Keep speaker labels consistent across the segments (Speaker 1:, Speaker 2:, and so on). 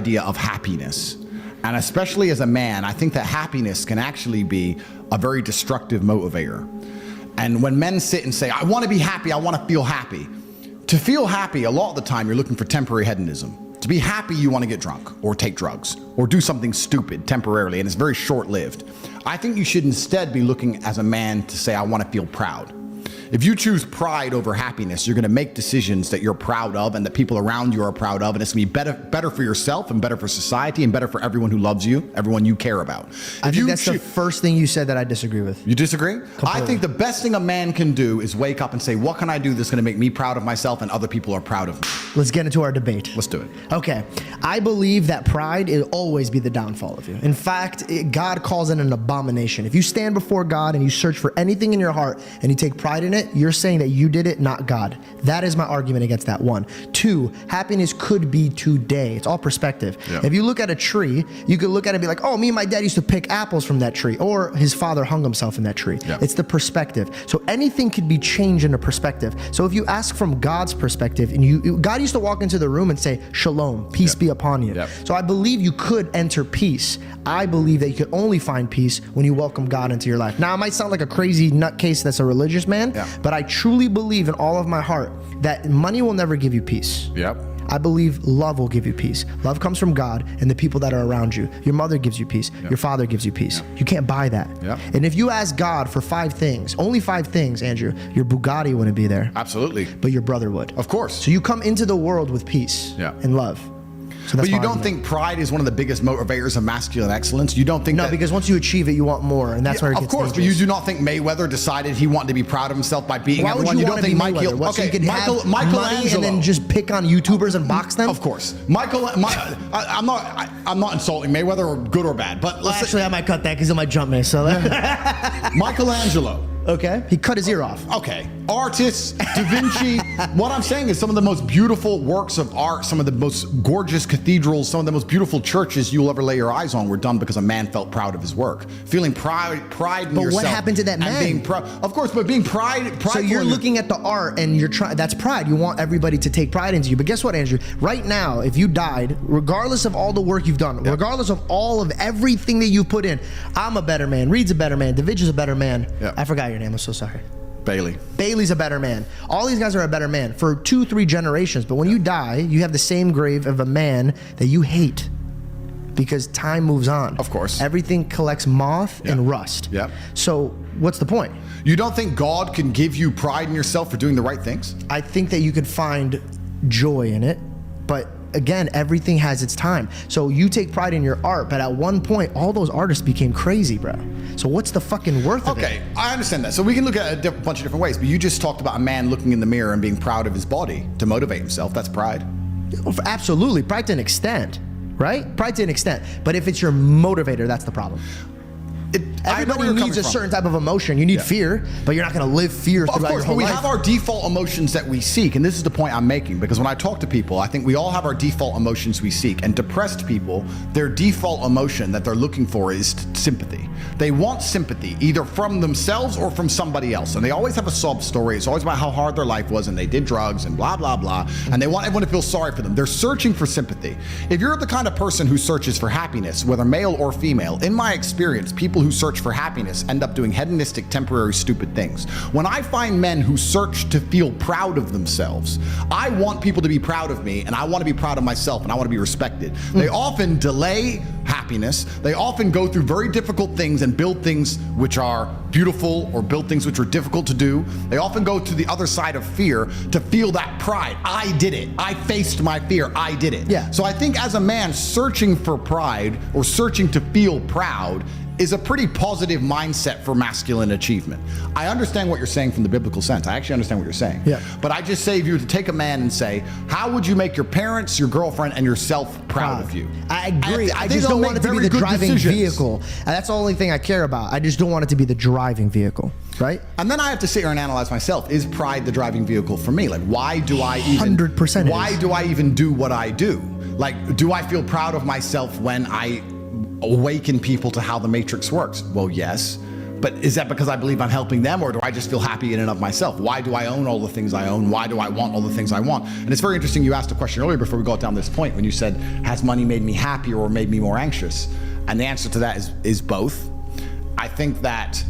Speaker 1: idea of happiness. And especially as a man, I think that happiness can actually be a very destructive motivator. And when men sit and say, I want to be happy, I want to feel happy. To feel happy, a lot of the time, you're looking for temporary hedonism. To be happy, you want to get drunk or take drugs or do something stupid temporarily, and it's very short-lived. I think you should instead be looking as a man to say, I want to feel proud. If you choose pride over happiness, you're going to make decisions that you're proud of and that people around you are proud of, and it's going to be better for yourself and better for society and better for everyone who loves you, everyone you care about.
Speaker 2: I think that's the first thing you said that I disagree with.
Speaker 1: You disagree?
Speaker 2: Completely.
Speaker 1: I think the best thing a man can do is wake up and say, what can I do that's going to make me proud of myself and other people are proud of me?
Speaker 2: Let's get into our debate.
Speaker 1: Let's do it.
Speaker 2: Okay. I believe that pride will always be the downfall of you. In fact, God calls it an abomination. If you stand before God and you search for anything in your heart and you take pride in it, you're saying that you did it, not God. That is my argument against that one. Two, happiness could be today. It's all perspective. Yeah. If you look at a tree, you could look at it and be like, oh, me and my dad used to pick apples from that tree, or his father hung himself in that tree. Yeah. It's the perspective. So anything could be changed in a perspective. So if you ask from God's perspective, and God used to walk into the room and say, shalom, peace be upon you. So I believe you could enter peace. I believe that you could only find peace when you welcome God into your life. Now, it might sound like a crazy nutcase that's a religious man, but I truly believe in all of my heart that money will never give you peace. I believe love will give you peace. Love comes from God and the people that are around you. Your mother gives you peace. Your father gives you peace. You can't buy that. And if you ask God for 5 things, only 5 things, Andrew, your Bugatti wouldn't be there.
Speaker 1: Absolutely.
Speaker 2: But your brother would.
Speaker 1: Of course.
Speaker 2: So you come into the world with peace and love. So
Speaker 1: but you don't think pride is one of the biggest motivators of masculine excellence? You don't think
Speaker 2: No, because once you achieve it, you want more, and that's where it gets dangerous.
Speaker 1: But you do not think Mayweather decided he wanted to be proud of himself by beating everyone?
Speaker 2: You don't think Mayweather? So you could have money and then just pick on YouTubers and box them?
Speaker 1: Of course. I'm not insulting Mayweather or good or bad, but
Speaker 2: actually I might cut that because it might jump me. So
Speaker 1: Michelangelo.
Speaker 2: Okay. He cut his ear off.
Speaker 1: Okay. Artists, Da Vinci. What I'm saying is some of the most beautiful works of art, some of the most gorgeous cathedrals, some of the most beautiful churches you'll ever lay your eyes on were done because a man felt proud of his work. Feeling pride in yourself. But
Speaker 2: what happened to that man?
Speaker 1: Being proud. Of course, but being pride.
Speaker 2: So you're looking at the art and you're trying. That's pride. You want everybody to take pride into you. But guess what, Andrew? Right now, if you died, regardless of all the work you've done, regardless of all of everything that you've put in, I'm a better man. Reed's a better man. DaVinci's a better man. I forgot your name. I'm so sorry.
Speaker 1: Bailey.
Speaker 2: Bailey's a better man. All these guys are a better man for 2-3 generations. But when you die, you have the same grave of a man that you hate because time moves on.
Speaker 1: Of course.
Speaker 2: Everything collects moth and rust. So what's the point?
Speaker 1: You don't think God can give you pride in yourself for doing the right things?
Speaker 2: I think that you could find joy in it, but again, everything has its time. So you take pride in your art, but at one point, all those artists became crazy, bro. So what's the fucking worth of it?
Speaker 1: Okay, I understand that. So we can look at it a bunch of different ways, but you just talked about a man looking in the mirror and being proud of his body to motivate himself. That's pride.
Speaker 2: Absolutely. Pride to an extent, right? Pride to an extent. But if it's your motivator, that's the problem. Everybody needs a certain type of emotion. You need fear, but you're not going to live fear throughout your whole life.
Speaker 1: But we have our default emotions that we seek, and this is the point I'm making, because when I talk to people, I think we all have our default emotions we seek, and depressed people, their default emotion that they're looking for is sympathy. They want sympathy, either from themselves or from somebody else, and they always have a sob story. It's always about how hard their life was, and they did drugs, and blah, blah, blah, and they want everyone to feel sorry for them. They're searching for sympathy. If you're the kind of person who searches for happiness, whether male or female, in my experience, people who search for happiness end up doing hedonistic, temporary, stupid things. When I find men who search to feel proud of themselves, I want people to be proud of me, and I want to be proud of myself, and I want to be respected. They often delay happiness. They often go through very difficult things and build things which are beautiful or build things which are difficult to do. They often go to the other side of fear to feel that pride. I did it. I faced my fear. I did it. So I think as a man, searching for pride or searching to feel proud is a pretty positive mindset for masculine achievement. I understand what you're saying from the biblical sense. I actually understand what you're saying. But I just say if you were to take a man and say, how would you make your parents, your girlfriend, and yourself proud of you?
Speaker 2: I agree. I just don't want it to be the driving vehicle. And that's the only thing I care about. I just don't want it to be the driving vehicle, right?
Speaker 1: And then I have to sit here and analyze myself. Is pride the driving vehicle for me? Like, why do I even
Speaker 2: 100%?
Speaker 1: Why do I even do what I do? Like, do I feel proud of myself when I awaken people to how the matrix works? Well, yes. But is that because I believe I'm helping them, or do I just feel happy in and of myself? Why do I own all the things I own? Why do I want all the things I want? And it's very interesting. You asked a question earlier before we got down this point when you said, has money made me happier or made me more anxious? And the answer to that is both. I think that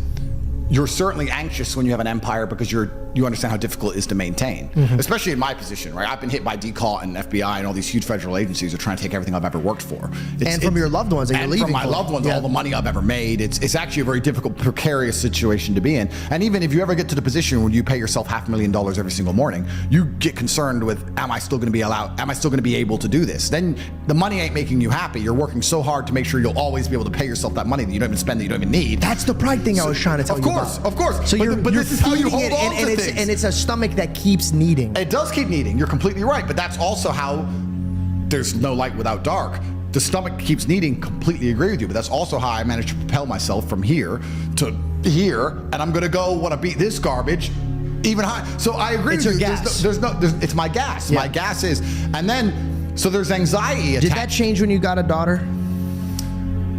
Speaker 1: you're certainly anxious when you have an empire because you understand how difficult it is to maintain, especially in my position, right? I've been hit by DCAUT and FBI and all these huge federal agencies are trying to take everything I've ever worked for.
Speaker 2: And from your loved ones that you're leaving
Speaker 1: from my
Speaker 2: for.
Speaker 1: loved ones, all the money I've ever made. It's actually a very difficult, precarious situation to be in. And even if you ever get to the position where you pay yourself $500,000 every single morning, you get concerned with, am I still going to be able to do this? Then the money ain't making you happy. You're working so hard to make sure you'll always be able to pay yourself that money that you don't even spend, that you don't even need.
Speaker 2: That's the pride thing I was trying to tell you about.
Speaker 1: Of course.
Speaker 2: So
Speaker 1: but this is how you hold on to things.
Speaker 2: And it's a stomach that keeps needing.
Speaker 1: It does keep needing. You're completely right. But that's also how there's no light without dark. The stomach keeps needing. Completely agree with you. But that's also how I managed to propel myself from here to here. And I'm going to go want to beat this garbage even high. So I agree with you. It's my gas. Yeah. My gas is. And then, so there's anxiety.
Speaker 2: Did that change when you got a daughter?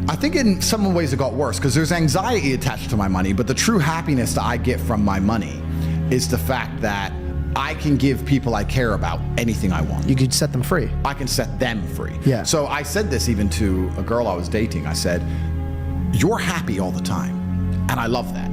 Speaker 1: I think in some ways it got worse because there's anxiety attached to my money, but the true happiness that I get from my money is the fact that I can give people I care about anything I want.
Speaker 2: You could set them free.
Speaker 1: I can set them free.
Speaker 2: Yeah.
Speaker 1: So I said this even to a girl I was dating. I said, you're happy all the time. And I love that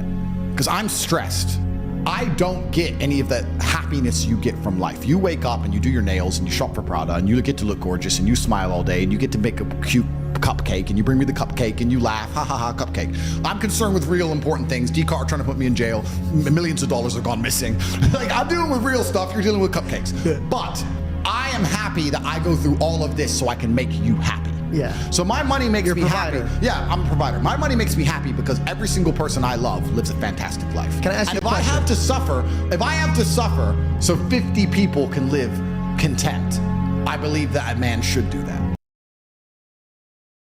Speaker 1: because I'm stressed. I don't get any of the happiness you get from life. You wake up and you do your nails and you shop for Prada and you get to look gorgeous and you smile all day and you get to make a cute cupcake and you bring me the cupcake and you laugh, ha ha ha, cupcake. I'm concerned with real important things. DCAR trying to put me in jail. Millions of dollars have gone missing. Like, I'm dealing with real stuff. You're dealing with cupcakes. But I am happy that I go through all of this so I can make you happy.
Speaker 2: Yeah.
Speaker 1: So my money makes me happy. Yeah, I'm a provider. My money makes me happy because every single person I love lives a fantastic life.
Speaker 2: Can I ask you a question?
Speaker 1: If I have to suffer so 50 people can live content, I believe that a man should do that.